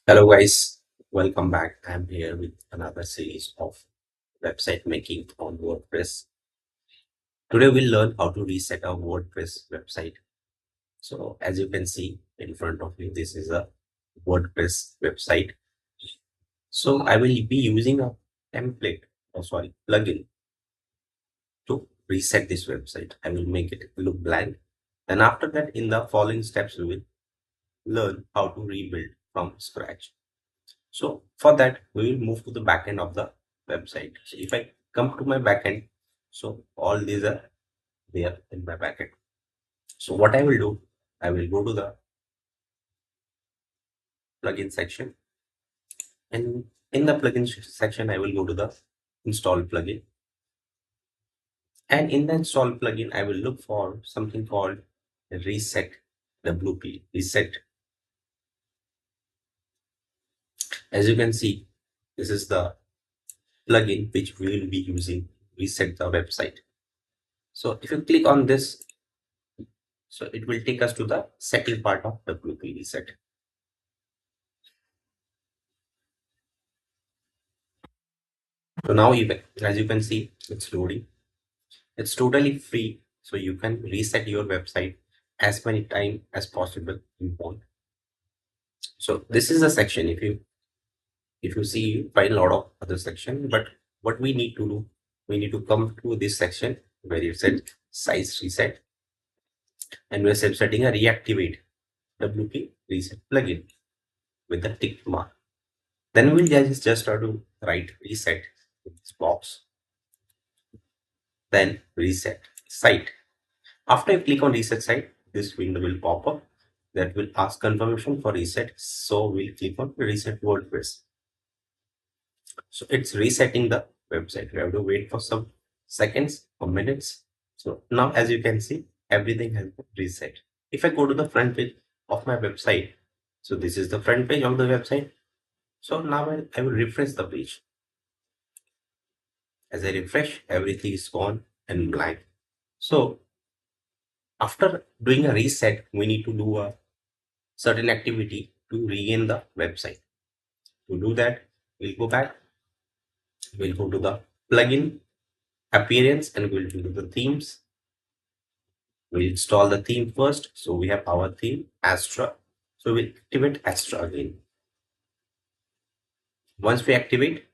Hello guys, welcome back. I'm here with another series of website making on WordPress. Today we'll learn how to reset a WordPress website. So as you can see in front of you, this is a WordPress website. So I will be using a template, plugin to reset this website. I will make it look blank. And after that, in the following steps, we will learn how to rebuild from scratch. So for that, we will move to the backend of the website. So if I come to my backend, so all these are there in my backend. So what I will do, I will go to the plugin section, and in the plugin section, I will go to the install plugin. And in the install plugin, I will look for something called reset WP, reset. As you can see, this is the plugin which we will be using reset the website. So if you click on this, so it will take us to the setting part of WP reset. So now as you can see, it's loading. It's totally free. So you can reset your website as many times as possible you want. So this is a section. If you see, you find a lot of other section, but what we need to do, we need to come to this section where it said size reset, and we're setting a reactivate WP reset plugin with the tick mark. Then we'll just have to write reset in this box, then reset site. After you click on reset site, this window will pop up that will ask confirmation for reset. So we'll click on reset WordPress. So it's resetting the website. We have to wait for some seconds or minutes. So now, as you can see, everything has been reset. If I go to the front page of my website, so this is the front page of the website. So now I will refresh the page. As I refresh, everything is gone and blank. So after doing a reset, we need to do a certain activity to regain the website. To do that, we'll go back, we'll go to the plugin appearance, and we'll go to the themes. We'll install the theme first. So we have our theme, Astra. So we'll activate Astra again. Once we activate,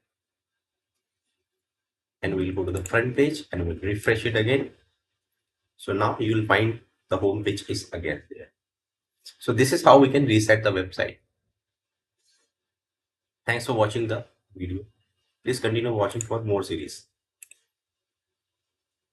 and we'll go to the front page and we'll refresh it again. So now you will find the home page is again there. So this is how we can reset the website. Thanks for watching the video. Please continue watching for more series.